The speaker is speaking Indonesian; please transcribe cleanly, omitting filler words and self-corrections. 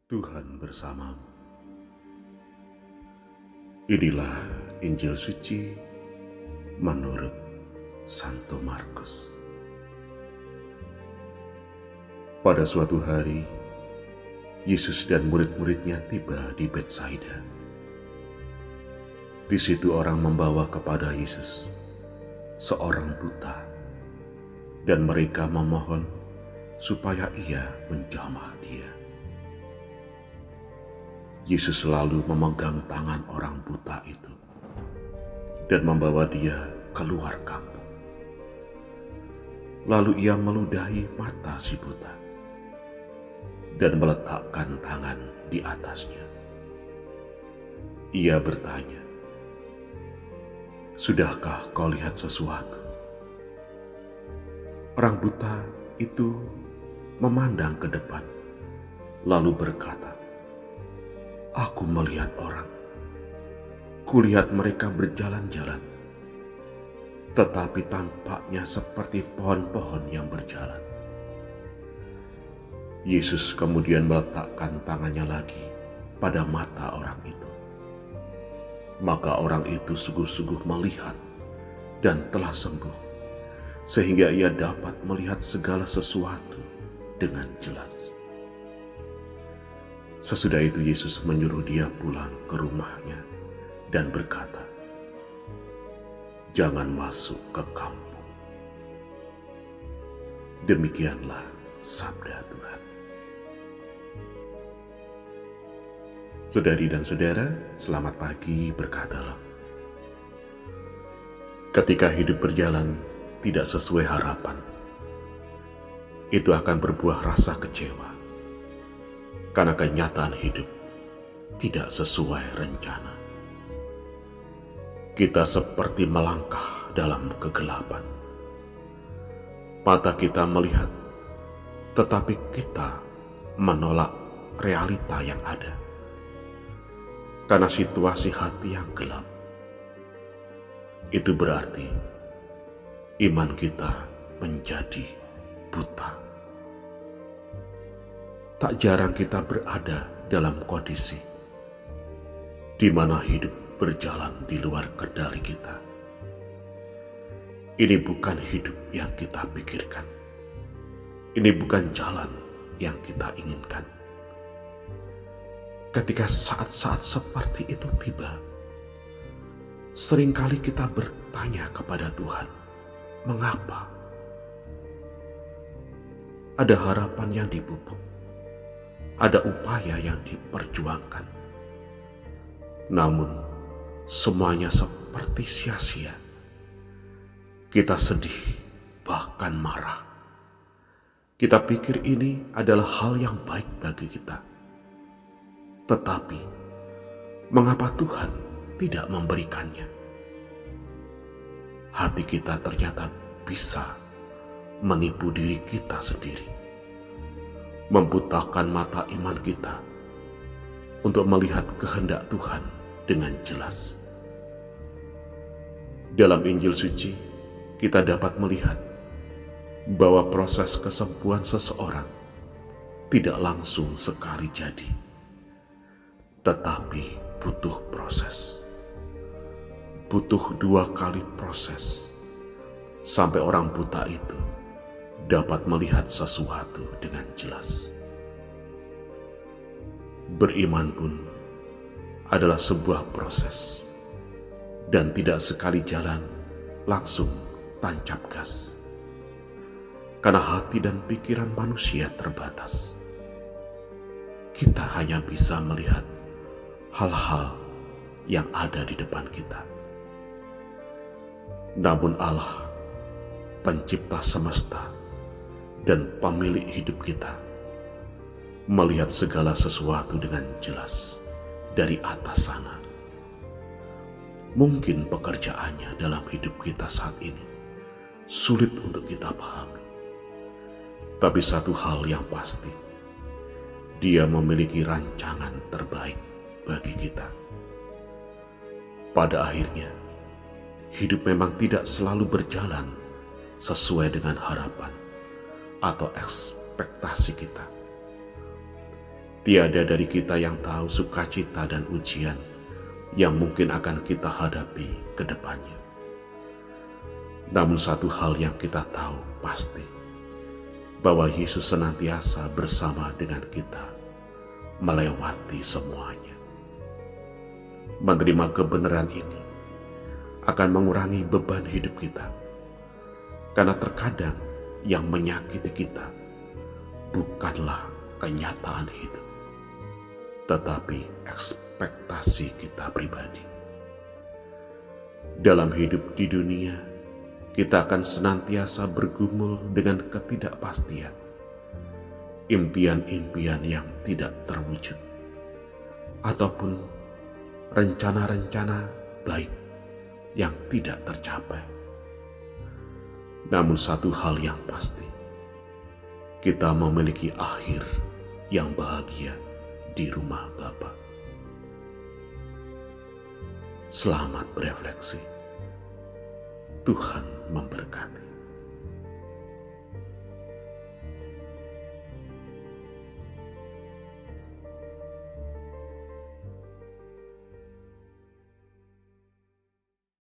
Tuhan bersamamu. Inilah Injil suci menurut Santo Markus. Pada suatu hari, Yesus dan murid-muridnya tiba di Betsaida. Di situ orang membawa kepada Yesus seorang buta, dan mereka memohon supaya ia menjamah dia. Yesus selalu memegang tangan orang buta itu dan membawa dia keluar kampung. Lalu ia meludahi mata si buta dan meletakkan tangan di atasnya. Ia bertanya, "Sudahkah kau lihat sesuatu?" Orang buta itu memandang ke depan, lalu berkata, "Aku melihat orang. Kulihat mereka berjalan-jalan, tetapi tampaknya seperti pohon-pohon yang berjalan." Yesus kemudian meletakkan tangannya lagi pada mata orang itu. Maka orang itu sungguh-sungguh melihat dan telah sembuh, sehingga ia dapat melihat segala sesuatu dengan jelas. Sesudah itu Yesus menyuruh dia pulang ke rumahnya dan berkata, "Jangan masuk ke kampung." Demikianlah sabda Tuhan. Saudari dan saudara, selamat pagi, berkatalah. Ketika hidup berjalan tidak sesuai harapan, itu akan berbuah rasa kecewa, karena kenyataan hidup tidak sesuai rencana. Kita seperti melangkah dalam kegelapan. Mata kita melihat, tetapi kita menolak realita yang ada, karena situasi hati yang gelap. Itu berarti iman kita menjadi buta. Tak jarang kita berada dalam kondisi di mana hidup berjalan di luar kendali kita. Ini bukan hidup yang kita pikirkan. Ini bukan jalan yang kita inginkan. Ketika saat-saat seperti itu tiba, seringkali kita bertanya kepada Tuhan, mengapa? Ada harapan yang dipupuk, ada upaya yang diperjuangkan, namun semuanya seperti sia-sia. Kita sedih, bahkan marah. Kita pikir ini adalah hal yang baik bagi kita. Tetapi, mengapa Tuhan tidak memberikannya? Hati kita ternyata bisa menipu diri kita sendiri, membutakan mata iman kita untuk melihat kehendak Tuhan dengan jelas. Dalam Injil suci, kita dapat melihat bahwa proses kesembuhan seseorang tidak langsung sekali jadi, tetapi butuh proses. Butuh 2 kali proses sampai orang buta itu dapat melihat sesuatu dengan jelas. Beriman pun adalah sebuah proses, dan tidak sekali jalan langsung tancap gas, karena hati dan pikiran manusia terbatas. Kita hanya bisa melihat hal-hal yang ada di depan kita. Namun Allah, pencipta semesta dan pemilik hidup kita, melihat segala sesuatu dengan jelas dari atas sana. Mungkin pekerjaannya dalam hidup kita saat ini sulit untuk kita pahami, tapi satu hal yang pasti, Dia memiliki rancangan terbaik bagi kita. Pada akhirnya, hidup memang tidak selalu berjalan sesuai dengan harapan atau ekspektasi kita. Tiada dari kita yang tahu sukacita dan ujian yang mungkin akan kita hadapi ke depannya. Namun satu hal yang kita tahu pasti, bahwa Yesus senantiasa bersama dengan kita melewati semuanya. Menerima kebenaran ini akan mengurangi beban hidup kita, karena terkadang yang menyakiti kita bukanlah kenyataan hidup, tetapi ekspektasi kita pribadi. Dalam hidup di dunia, kita akan senantiasa bergumul dengan ketidakpastian, impian-impian yang tidak terwujud, ataupun rencana-rencana baik yang tidak tercapai. Namun satu hal yang pasti, kita memiliki akhir yang bahagia di rumah Bapa. Selamat berefleksi. Tuhan memberkati.